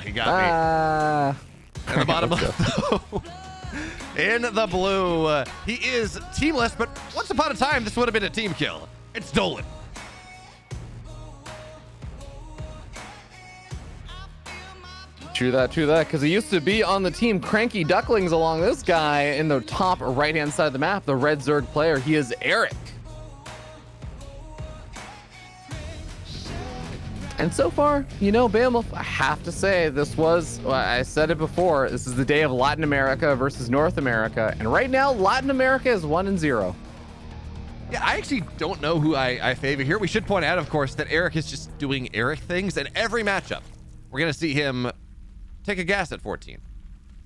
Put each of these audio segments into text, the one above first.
he got me. In the bottom in the blue, he is teamless, but once upon a time, this would have been a team kill. It's Dolan. True that, because he used to be on the team Cranky Ducklings along this guy in the top right-hand side of the map, the red Zerg player. He is Erik. And so far, you know, Behemoth, I have to say, this was, well, I said it before, this is the day of Latin America versus North America. And right now, Latin America is 1-0. Yeah, I actually don't know who I favor here. We should point out, of course, that Erik is just doing Erik things. And every matchup, we're going to see him take a gas at 14.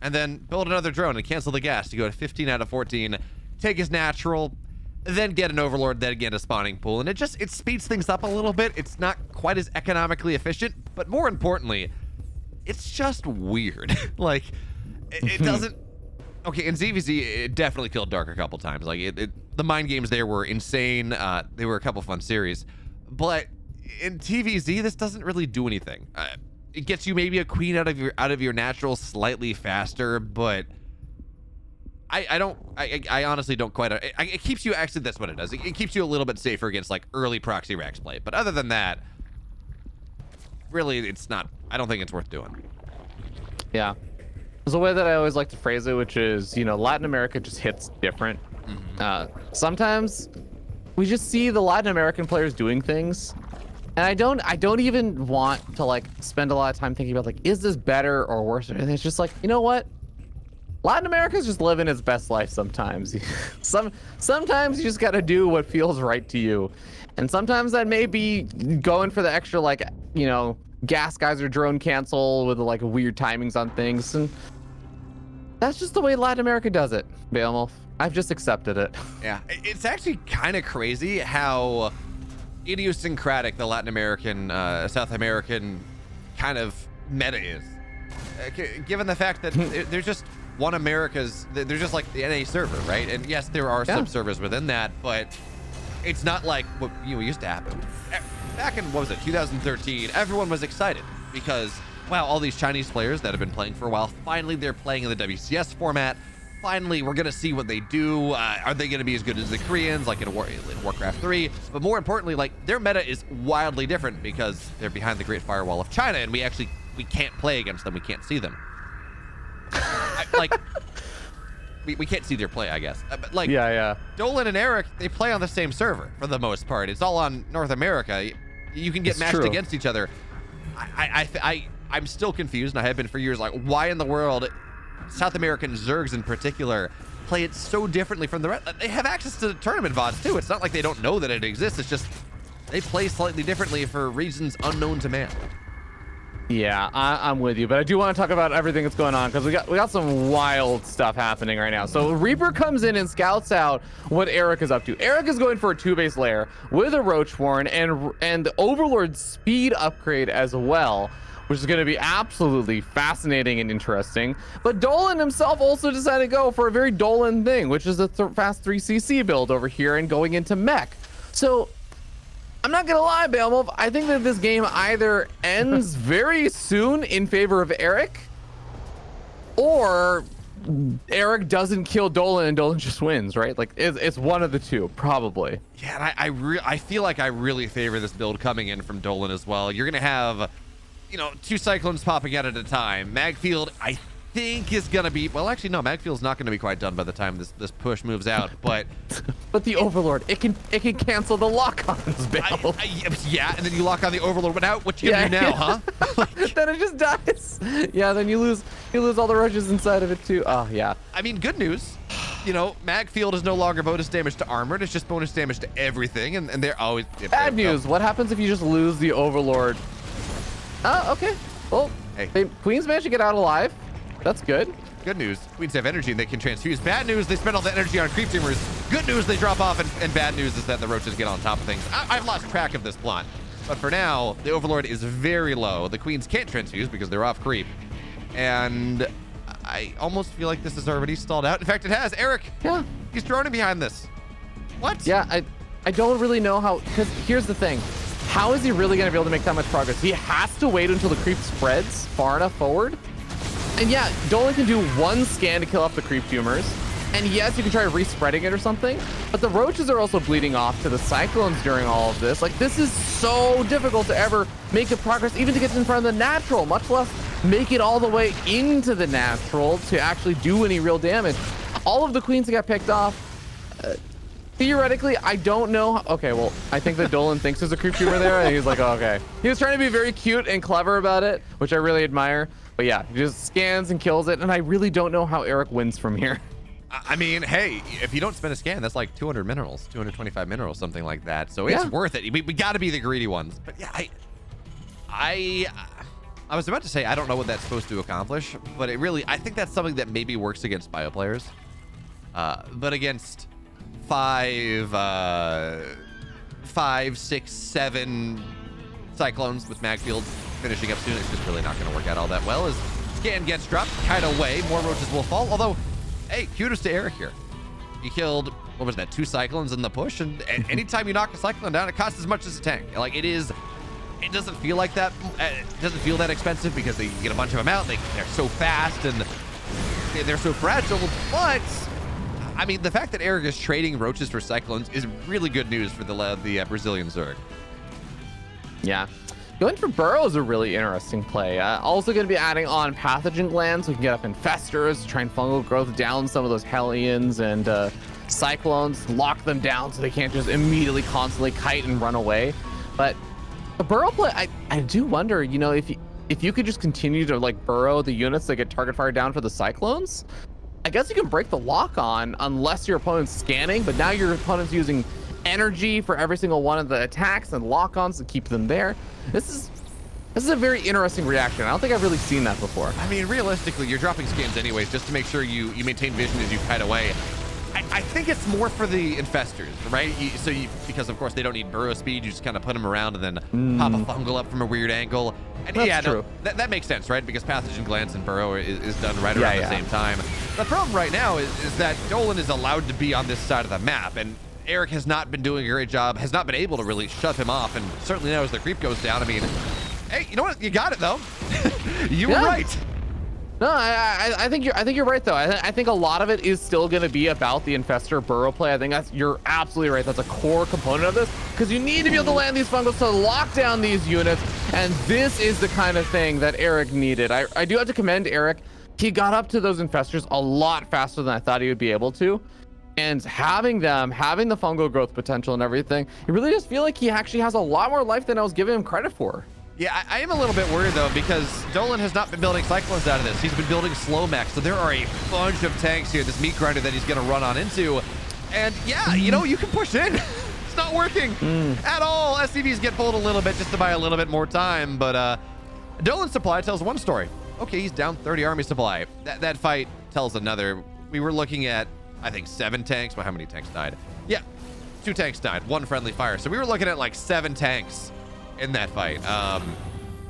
And then build another drone and cancel the gas to go to 15 out of 14. Take his natural, then get an overlord, then get a spawning pool, and it speeds things up a little bit. It's not quite as economically efficient, but more importantly, it's just weird. Like, it doesn't. Okay, in ZVZ, it definitely killed Dark a couple times. Like, the mind games there were insane. They were a couple fun series, but in TVZ, this doesn't really do anything. It gets you maybe a queen out of your natural slightly faster, but I honestly don't quite. It keeps you, actually, that's what it does. It keeps you a little bit safer against like early proxy Rax play. But other than that, really, it's not. I don't think it's worth doing. Yeah, there's a way that I always like to phrase it, which is, you know, Latin America just hits different. Sometimes we just see the Latin American players doing things, and I don't even want to like spend a lot of time thinking about like, is this better or worse? And it's just like, you know what? Latin America's just living its best life sometimes. Sometimes you just gotta do what feels right to you. And sometimes that may be going for the extra, like, you know, gas geyser drone cancel with like weird timings on things. And that's just the way Latin America does it, Behemoth. I've just accepted it. Yeah, it's actually kind of crazy how idiosyncratic the Latin American, South American kind of meta is. Given the fact that there's just one America's, they're just like the NA server, right? And yes, there are sub-servers within that, but it's not like what used to happen. Back in, what was it, 2013, everyone was excited because, wow, all these Chinese players that have been playing for a while, finally they're playing in the WCS format. Finally, we're going to see what they do. Are they going to be as good as the Koreans, like in Warcraft 3? But more importantly, like, their meta is wildly different because they're behind the Great Firewall of China, and we can't play against them. We can't see them. We can't see their play, I guess. But like, yeah. Dolan and Erik, they play on the same server for the most part. It's all on North America. You can get matched against each other. I'm still confused, and I have been for years. Like, why in the world South American Zergs in particular play it so differently from the rest? They have access to the tournament VODs too. It's not like they don't know that it exists. It's just they play slightly differently for reasons unknown to man. Yeah, I'm with you, but I do want to talk about everything that's going on because we got some wild stuff happening right now. So Reaper comes in and scouts out what Erik is up to. Erik is going for a 2-base lair with a Roach Warren and the Overlord speed upgrade as well, which is going to be absolutely fascinating and interesting. But Dolan himself also decided to go for a very Dolan thing, which is a fast 3cc build over here and going into mech. So I'm not gonna lie, Behemoth, I think that this game either ends very soon in favor of Erik, or Erik doesn't kill Dolan and Dolan just wins, right? Like, it's one of the two, probably. Yeah, and I feel like I really favor this build coming in from Dolan as well. You're gonna have, you know, 2 Cyclones popping out at a time. Magfield, I think, is gonna be, well, actually no, Magfield's not gonna be quite done by the time this push moves out, but the Overlord, it can cancel the lock-ons, yeah, and then you lock on the Overlord, but now what you gonna do now, huh? Then it just dies. Yeah, then you lose all the rushes inside of it too. Oh yeah. I mean, good news, you know, Magfield is no longer bonus damage to armored, it's just bonus damage to everything, and they're always bad news. What happens if you just lose the Overlord? Oh, okay. Well, hey, Queens managed to get out alive. That's good. Good news, Queens have energy and they can transfuse. Bad news, they spend all that energy on creep teamers. Good news, they drop off, and bad news is that the roaches get on top of things. I've lost track of this plot, but for now, the Overlord is very low. The Queens can't transfuse because they're off creep, and I almost feel like this is already stalled out. In fact, it has. Erik, he's droning behind this. What? Yeah, I don't really know how, because here's the thing. how is he really going to be able to make that much progress? He has to wait until the creep spreads far enough forward. And yeah, Dolan can do one scan to kill off the creep tumors. And yes, you can try re-spreading it or something, but the roaches are also bleeding off to the cyclones during all of this. Like, this is so difficult to ever make a progress, even to get in front of the natural, much less make it all the way into the natural to actually do any real damage. All of the queens that got picked off, theoretically, I don't know. Okay, well, I think that Dolan thinks there's a creep tumor there, and he's like, oh, okay. He was trying to be very cute and clever about it, which I really admire. But yeah, he just scans and kills it, and I really don't know how Erik wins from here. I mean, hey, if you don't spend a scan, that's like 200 minerals, 225 minerals, something like that. So it's worth it. We got to be the greedy ones. But yeah, I was about to say I don't know what that's supposed to accomplish, but I think that's something that maybe works against bio players. But against 5, 6, 7 cyclones with mag fields finishing up soon, it's just really not going to work out all that well. As scan gets dropped, kite away, more roaches will fall. Although, hey, kudos to Erik here. He killed, what was that, 2 cyclones in the push, and anytime you knock a cyclone down, it costs as much as a tank. Like, it doesn't feel like that. It doesn't feel that expensive because they get a bunch of them out. They're so fast and they're so fragile. But I mean, the fact that Erik is trading roaches for cyclones is really good news for the Brazilian Zerg. Yeah. Going for Burrow is a really interesting play. Also going to be adding on pathogen glands. We can get up infestors, try and fungal growth down some of those Hellions and cyclones, lock them down so they can't just immediately constantly kite and run away. But the Burrow play, I do wonder, you know, if you could just continue to like burrow the units that get target fire down for the cyclones, I guess you can break the lock on unless your opponent's scanning, but now your opponent's using energy for every single one of the attacks and lock-ons to keep them there. This is a very interesting reaction. I don't think I've really seen that before. I mean, realistically, you're dropping scans anyways just to make sure you maintain vision as you kite away. I think it's more for the infestors, right? Because of course they don't need burrow speed. You just kind of put them around and then pop a fungal up from a weird angle. And That's yeah, true. No, that makes sense, right? Because pathogen glands and burrow is done right around the same time. The problem right now is that Dolan is allowed to be on this side of the map, and Erik has not been doing a great job, has not been able to really shut him off, and certainly now as the creep goes down, I mean, hey, you know what? You got it though. You were right. No, I think you're right though. I think a lot of it is still going to be about the infestor burrow play. I think you're absolutely right. That's a core component of this because you need to be able to land these fungals to lock down these units, and this is the kind of thing that Erik needed. I do have to commend Erik. He got up to those infestors a lot faster than I thought he would be able to. And having the fungal growth potential and everything, it really does feel like he actually has a lot more life than I was giving him credit for. Yeah, I am a little bit worried though because Dolan has not been building cyclones out of this. He's been building slow mechs, so there are a bunch of tanks here. This meat grinder that he's going to run on into, and yeah, you know, you can push in. It's not working at all. SCVs get pulled a little bit just to buy a little bit more time, but Dolan's supply tells one story. Okay, he's down 30 army supply. That fight tells another. We were looking at, I think, 7 tanks. Well, how many tanks died? Yeah, 2 tanks died, 1 friendly fire. So we were looking at like 7 tanks in that fight.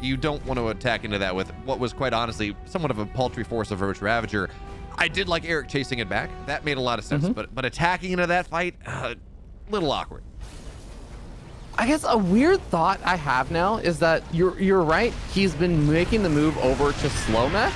You don't want to attack into that with what was quite honestly somewhat of a paltry force of Roach Ravager. I did like Erik chasing it back. That made a lot of sense, but attacking into that fight, a little awkward. I guess a weird thought I have now is that you're right. He's been making the move over to slow mech.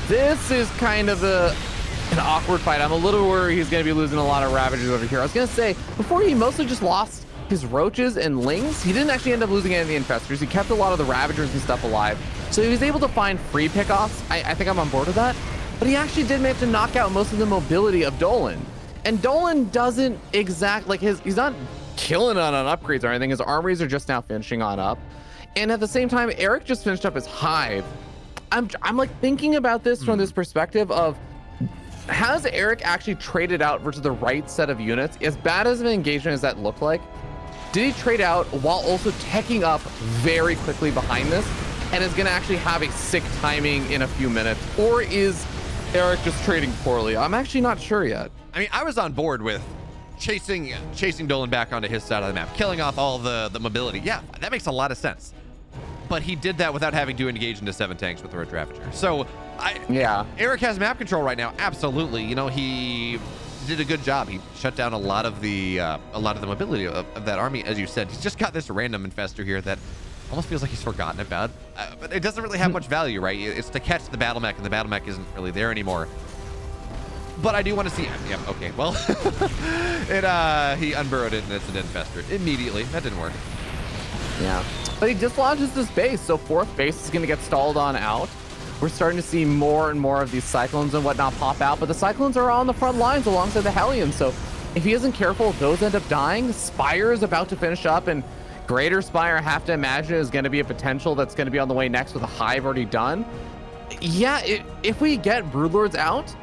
This is kind of an awkward fight. I'm a little worried he's going to be losing a lot of Ravagers over here. I was going to say, before he mostly just lost his roaches and lings, he didn't actually end up losing any of the infestors. He kept a lot of the Ravagers and stuff alive. So he was able to find free pickoffs. I think I'm on board with that. But he actually did manage to knock out most of the mobility of Dolan. And Dolan doesn't he's not killing on upgrades or anything. His armories are just now finishing on up. And at the same time, Erik just finished up his hive. I'm like thinking about this from this perspective of, has Erik actually traded out versus the right set of units? As bad as an engagement as that looked like, did he trade out while also teching up very quickly behind this and is going to actually have a sick timing in a few minutes? Or is Erik just trading poorly? I'm actually not sure yet. I mean, I was on board with chasing Dolan back onto his side of the map, killing off all the mobility. Yeah, that makes a lot of sense. But he did that without having to engage into 7 tanks with the Roach Ravager. So, Erik has map control right now. Absolutely. You know, he did a good job. He shut down a lot of the mobility of that army, as you said. He's just got this random infestor here that almost feels like he's forgotten about, but it doesn't really have much value, right? It's to catch the battle mech, and the battle mech isn't really there anymore. But I do want to see. Yeah, okay. Well, he unburrowed it, and it's an infestor immediately. That didn't work. Yeah, but he just launches this base, so fourth base is going to get stalled on out. We're starting to see more and more of these Cyclones and whatnot pop out, but the Cyclones are on the front lines alongside the Hellions, so if he isn't careful, those end up dying. Spire is about to finish up, and Greater Spire, I have to imagine, is going to be a potential that's going to be on the way next with a Hive already done. Yeah, if we get Broodlords out,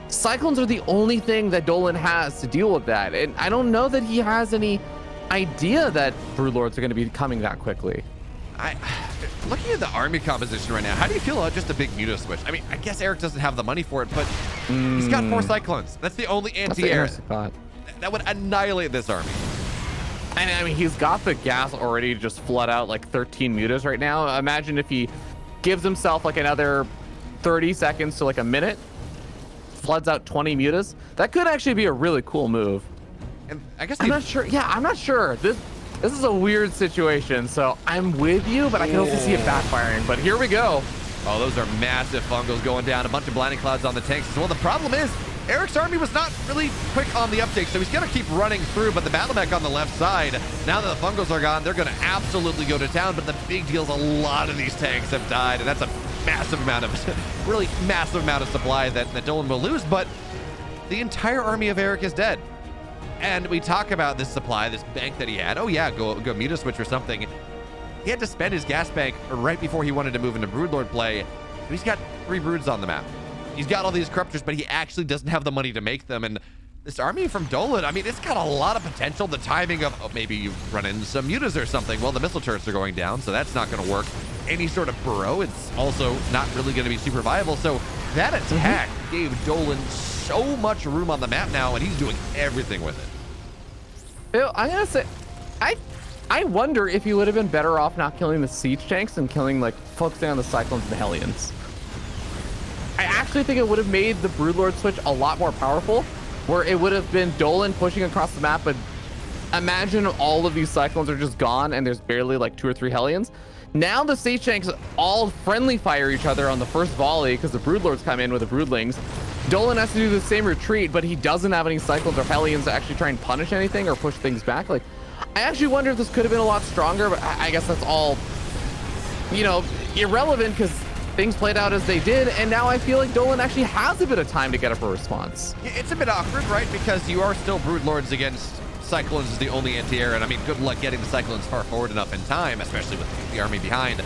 Cyclones are the only thing that Dolan has to deal with that, and I don't know that he has any idea that Broodlords are going to be coming that quickly. Looking at the army composition right now, how do you feel about just a big Muto switch? I mean, I guess Erik doesn't have the money for it, but he's got 4 Cyclones. That's the only anti-air that would annihilate this army. And I mean, he's got the gas already to just flood out like 13 Mutas right now. Imagine if he gives himself like another 30 seconds to like a minute, floods out 20 Mutas. That could actually be a really cool move. And I guess I'm not sure. Yeah, I'm not sure. This is a weird situation, so I'm with you, but I can also see it backfiring. But here we go. Oh, those are massive fungals going down. A bunch of blinding clouds on the tanks as well. The problem is, Erik's army was not really quick on the uptake, so he's going to keep running through, but the battle mech on the left side, now that the fungals are gone, they're going to absolutely go to town, but the big deal is a lot of these tanks have died, and that's a massive amount of, really massive amount of supply that Dolan will lose, but the entire army of Erik is dead. And we talk about this supply, this bank that he had. Oh yeah, go Muta switch or something. He had to spend his gas bank right before he wanted to move into Broodlord play. He's got 3 broods on the map. He's got all these corruptors, but he actually doesn't have the money to make them. And this army from Dolan, I mean, it's got a lot of potential. The timing of, maybe you run into some Mutas or something. Well, the missile turrets are going down, so that's not going to work. Any sort of burrow, it's also not really going to be super viable. So that attack gave Dolan so much room on the map now, and he's doing everything with it. I'm gonna say, I wonder if he would have been better off not killing the siege tanks and killing, like, focusing on the Cyclones and the Hellions. I actually think it would have made the Broodlord switch a lot more powerful, where it would have been Dolan pushing across the map, but imagine all of these Cyclones are just gone and there's barely like 2 or 3 Hellions. Now the siege tanks all friendly fire each other on the first volley because the Broodlords come in with the Broodlings. Dolan has to do the same retreat, but he doesn't have any Cyclones or Hellions to actually try and punish anything or push things back. Like, I actually wonder if this could have been a lot stronger, but I guess that's all, you know, irrelevant because things played out as they did, and now I feel like Dolan actually has a bit of time to get up a response. It's a bit awkward, right? Because you are still Broodlords against Cyclones is the only anti-air, and I mean, good luck getting the Cyclones far forward enough in time, especially with the army behind.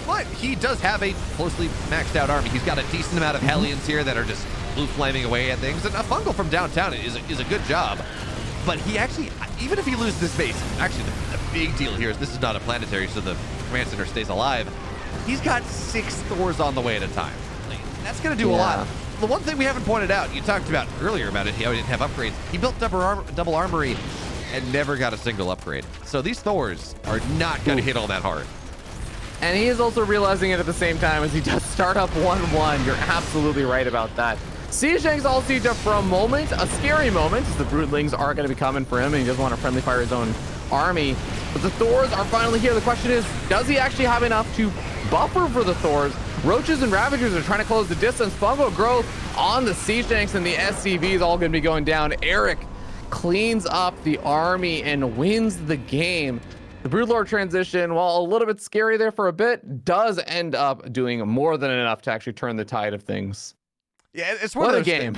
But he does have a closely maxed out army. He's got a decent amount of Hellions here that are just blue flaming away at things, and a fungal from downtown is a good job. But he actually, even if he loses this base, actually the big deal here is this is not a planetary, so the command center stays alive. He's got 6 Thors on the way at a time. Like, that's going to do a lot. The one thing we haven't pointed out, you talked about earlier about it, how he didn't have upgrades. He built double armory and never got a single upgrade. So these Thors are not going to hit all that hard. And he is also realizing it at the same time as he does start up 1-1. You're absolutely right about that. Siege tanks all siege up for a moment, a scary moment, as the Broodlings are going to be coming for him, and he doesn't want to friendly fire his own army. But the Thors are finally here. The question is, does he actually have enough to buffer for the Thors? Roaches and Ravagers are trying to close the distance. Fungal growth on the siege tanks, and the SCV is all going to be going down. Erik cleans up the army and wins the game. The Broodlord transition, while a little bit scary there for a bit, does end up doing more than enough to actually turn the tide of things. Yeah, it's one what of those a game.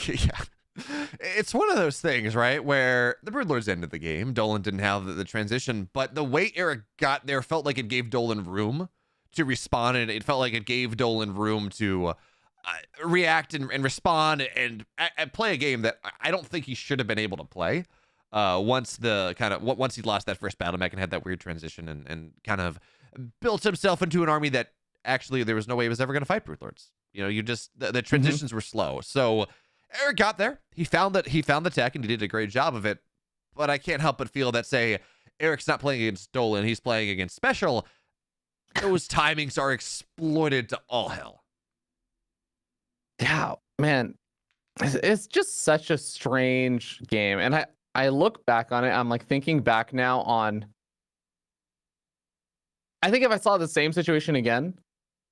Yeah. It's one of those things, right, where the Broodlords ended the game. Dolan didn't have the transition, but the way Erik got there felt like it gave Dolan room to respond, and it felt like it gave Dolan room to react and respond and play a game that I don't think he should have been able to play once he lost that first battle mech and had that weird transition and kind of built himself into an army that actually there was no way he was ever going to fight Broodlords. You know, the transitions were slow. So Erik got there. He found the tech and he did a great job of it. But I can't help but feel that, say, Erik's not playing against Dolan, he's playing against Special. Those timings are exploited to all hell. Yeah, man. It's just such a strange game, and I look back on it. I'm like thinking back now on. I think if I saw the same situation again,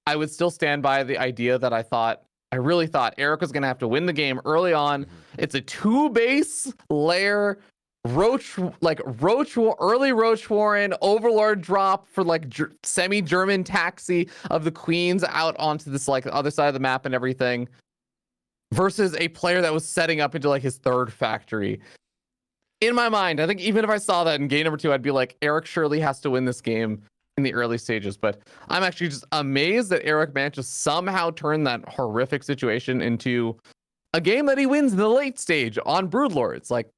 I would still stand by the idea that I really thought Erik was gonna have to win the game early on. It's a 2-base lair early Roach Warren Overlord drop for like semi-German taxi of the queens out onto this like other side of the map and everything, versus a player that was setting up into like his third factory. In my mind, I think even if I saw that in game number 2, I'd be like, Erik surely has to win this game in the early stages. But I'm actually just amazed that Erik managed to somehow turn that horrific situation into a game that he wins in the late stage on Broodlords. Like,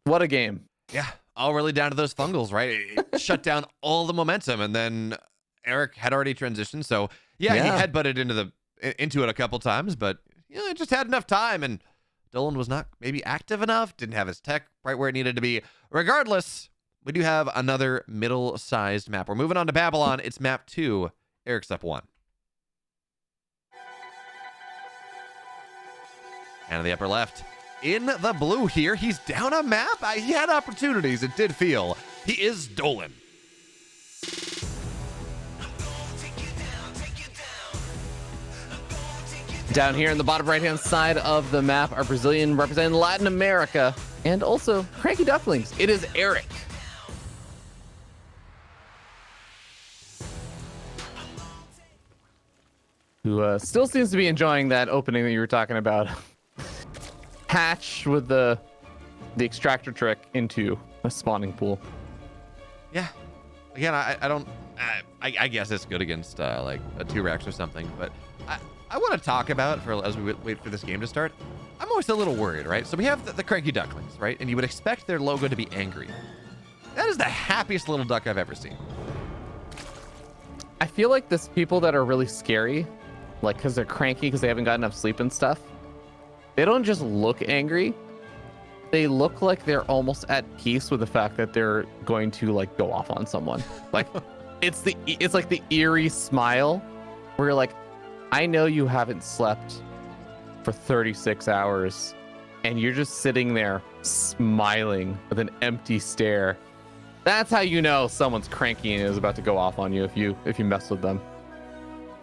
what a game. Yeah, all really down to those fungals, right? It shut down all the momentum, and then Erik had already transitioned. So yeah, he headbutted into it a couple times, but it just had enough time, and Dolan was not maybe active enough, didn't have his tech right where it needed to be. Regardless, we do have another middle-sized map. We're moving on to Babylon. It's map 2. Erik's up 1. And in the upper left, in the blue here, he's down a map. He had opportunities, it did feel. He is Dolan. Down here in the bottom right-hand side of the map are Brazilian representing Latin America and also Cranky Ducklings. It is Erik. Who still seems to be enjoying that opening that you were talking about. Hatch with the extractor trick into a spawning pool. Yeah. Again, I don't. I guess it's good against like a 2-Rex or something, but I want to talk about as we wait for this game to start. I'm always a little worried, right? So we have the Cranky Ducklings, right? And you would expect their logo to be angry. That is the happiest little duck I've ever seen. I feel like this people that are really scary, like because they're cranky because they haven't got enough sleep and stuff, they don't just look angry. They look like they're almost at peace with the fact that they're going to like go off on someone. Like it's like the eerie smile where you're like, I know you haven't slept for 36 hours and you're just sitting there smiling with an empty stare. That's how you know someone's cranky and is about to go off on you if you mess with them.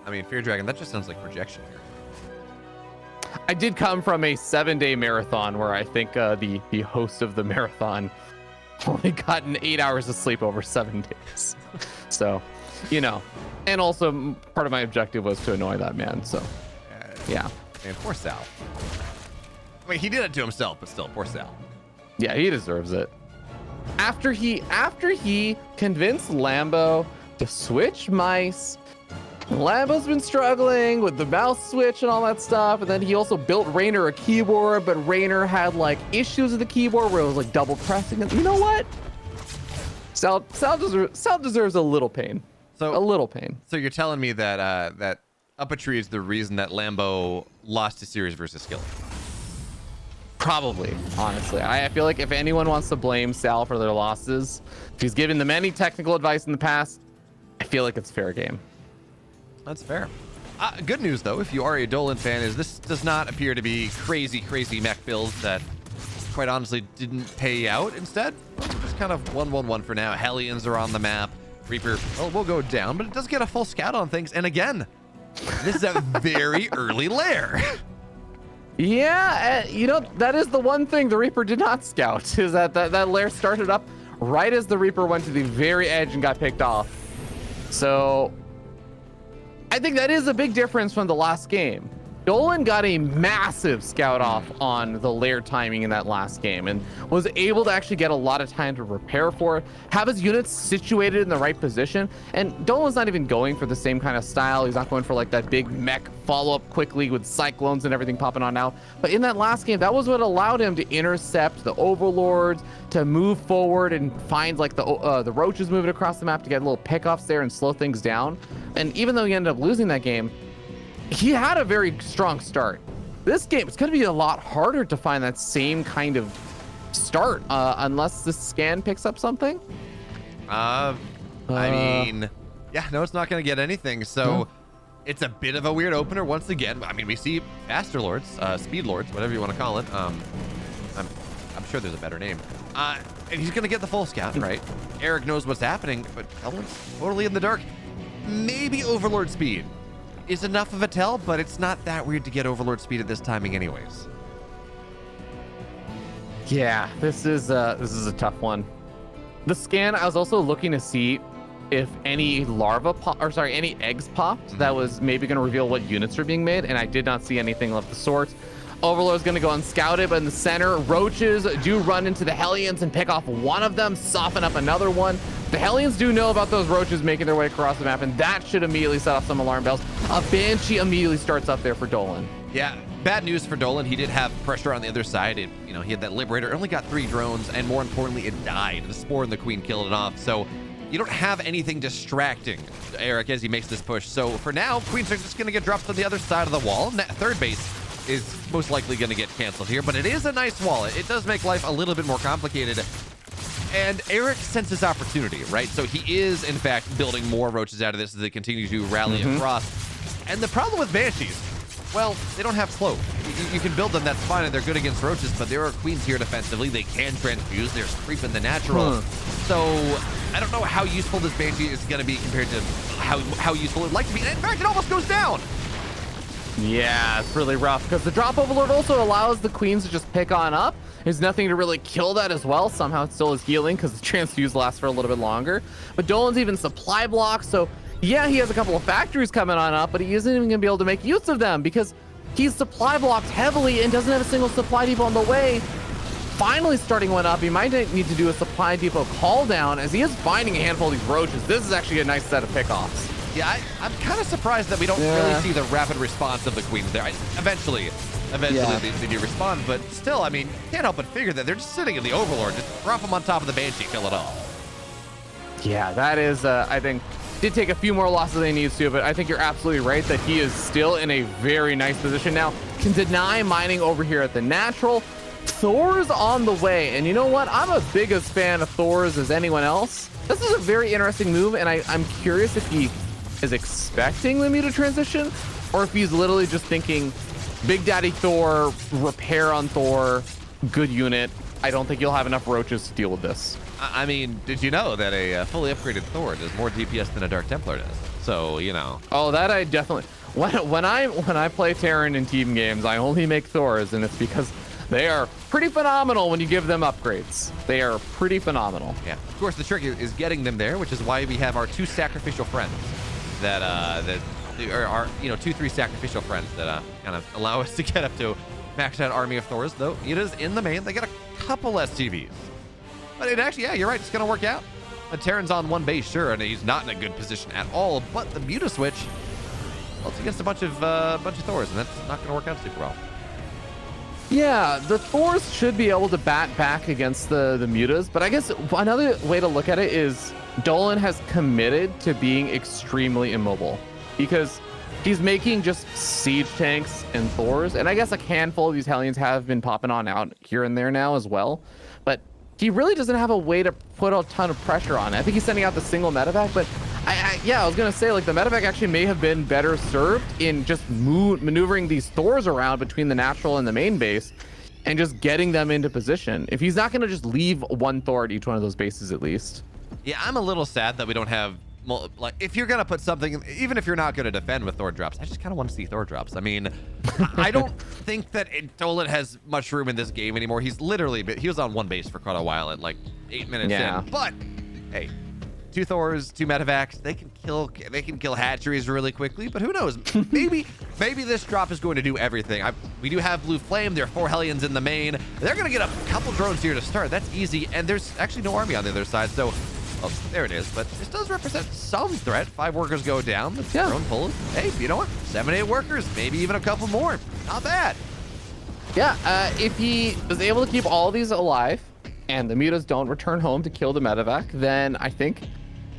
I mean, Fear Dragon, that just sounds like projection here. I did come from a 7-day marathon where I think the host of the marathon only gotten 8 hours of sleep over 7 days. So, and also part of my objective was to annoy that man. So, yeah. Man, poor Sal. I mean, he did it to himself, but still, poor Sal. Yeah, he deserves it. After he convinced Lambo to switch mice, Lambo's been struggling with the mouse switch and all that stuff, and then he also built Raynor a keyboard, but Raynor had like issues with the keyboard where it was like double pressing. And you know what? Sal deserves a little pain. So a little pain. So you're telling me that that Up-a-Tree is the reason that Lambo lost his series versus Skillet? Probably, honestly. I feel like if anyone wants to blame Sal for their losses, if he's given them any technical advice in the past, I feel like it's fair game. That's fair. Good news, though, if you are a Dolan fan, is this does not appear to be crazy mech builds that, quite honestly, didn't pay out. Instead, just kind of 1-1-1 for now. Hellions are on the map. Reaper, well, will go down, but it does get a full scout on things. And again, this is a very early lair. Yeah, that is the one thing the Reaper did not scout, is that lair started up right as the Reaper went to the very edge and got picked off. So I think that is a big difference from the last game. Dolan got a massive scout off on the lair timing in that last game and was able to actually get a lot of time to prepare for it, have his units situated in the right position. And Dolan's not even going for the same kind of style. He's not going for like that big mech follow up quickly with cyclones and everything popping on out. But in that last game, that was what allowed him to intercept the overlords, to move forward and find like the roaches moving across the map to get little pickoffs there and slow things down. And even though he ended up losing that game, he had a very strong start. This game, it's going to be a lot harder to find that same kind of start unless the scan picks up something. I mean, yeah, no, it's not going to get anything. So It's a bit of a weird opener once again. I mean, we see faster lords, speed lords, whatever you want to call it. I'm sure there's a better name. And he's gonna get the full scout, right? Erik knows what's happening, but Dolan's totally in the dark. Maybe Overlord speed is enough of a tell, but it's not that weird to get Overlord speed at this timing anyways. Yeah, this is a tough one. The scan, I was also looking to see if any any eggs popped that was maybe going to reveal what units are being made, and I did not see anything of the sort. Overlord's going to go unscouted, but in the center, roaches do run into the Hellions and pick off one of them, soften up another one. The Hellions do know about those roaches making their way across the map, and that should immediately set off some alarm bells. A Banshee immediately starts up there for Dolan. Yeah, bad news for Dolan. He did have pressure on the other side. He had that Liberator, only got 3 drones, and more importantly, it died. The Spore and the Queen killed it off, so you don't have anything distracting Erik as he makes this push. So for now, Queens are just going to get dropped to the other side of the wall. And that third base is most likely going to get canceled here, but it is a nice wall. It does make life a little bit more complicated. And Erik senses opportunity, right? So he is, in fact, building more roaches out of this as they continue to rally across. And the problem with Banshees, well, they don't have cloak. You can build them, that's fine, and they're good against roaches, but there are queens here defensively. They can transfuse. There's creep in the natural. So I don't know how useful this Banshee is going to be compared to how useful it would like to be. And in fact, it almost goes down. Yeah, it's really rough because the drop overlord also allows the queens to just pick on up. There's nothing to really kill that as well. Somehow it still is healing because the transfuse lasts for a little bit longer. But Dolan's even supply blocked, so yeah, he has a couple of factories coming on up, but he isn't even gonna be able to make use of them because he's supply blocked heavily and doesn't have a single supply depot on the way. Finally starting one up, he might need to do a supply depot call down as he is finding a handful of these roaches. This is actually a nice set of pickoffs. Yeah, I'm kind of surprised that we don't really see the rapid response of the queens there. Eventually they do respond, but still, I mean, can't help but figure that they're just sitting in the Overlord. Just drop them on top of the Banshee, kill it all. Yeah, that is, I think, did take a few more losses than he needs to, but I think you're absolutely right that he is still in a very nice position now. Can deny mining over here at the natural. Thor's on the way, and you know what? I'm as big a fan of Thor's as anyone else. This is a very interesting move, and I'm curious if he is expecting the Muta transition, or if he's literally just thinking, Big Daddy Thor, repair on Thor, good unit. I don't think you'll have enough roaches to deal with this. I mean, did you know that a fully upgraded Thor does more DPS than a Dark Templar does? So, you know. Oh, that I definitely... When I play Terran in team games, I only make Thors, and it's because they are pretty phenomenal when you give them upgrades. They are pretty phenomenal. Yeah. Of course, the trick is getting them there, which is why we have our 2 sacrificial friends that are 2-3 sacrificial friends that kind of allow us to get up to max out army of Thors. Though it is in the main, they got a couple STVs, but it actually, yeah, you're right, it's gonna work out. The Terran's on 1 base, sure, and he's not in a good position at all. But the Muta switch, well, it's against a bunch of Thors, and that's not gonna work out super well. Yeah, the Thors should be able to bat back against the Mutas, but I guess another way to look at it is Dolan has committed to being extremely immobile because he's making just siege tanks and Thors, and I guess a handful of these Hellions have been popping on out here and there now as well, but he really doesn't have a way to put a ton of pressure on it. I think he's sending out the single medevac, but I was gonna say, like, the medevac actually may have been better served in just maneuvering these Thors around between the natural and the main base and just getting them into position. If he's not gonna just leave 1 Thor at each one of those bases at least. Yeah, I'm a little sad that we don't have, like, if you're gonna put something, even if you're not gonna defend with Thor drops, I just kind of want to see Thor drops. I mean, I don't think that Dolan has much room in this game anymore. He was on 1 base for quite a while at like 8 minutes in. But hey, 2 Thors, 2 medevacs, they can kill hatcheries really quickly. But who knows? Maybe this drop is going to do everything. We do have Blue Flame. There are 4 Hellions in the main. They're gonna get a couple drones here to start. That's easy, and there's actually no army on the other side, so. Oh, there it is, but this does represent some threat. 5 workers go down. The drone pull. Hey, you know what? 7-8 workers, maybe even a couple more. Not bad. Yeah, if he was able to keep all these alive and the Mutas don't return home to kill the medevac, then I think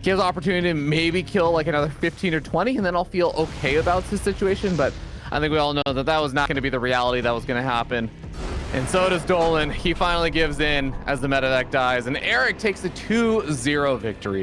he has the opportunity to maybe kill like another 15 or 20, and then I'll feel okay about his situation. But I think we all know that that was not going to be the reality that was going to happen. And so does Dolan. He finally gives in as the medevac dies, and Erik takes a 2-0 victory.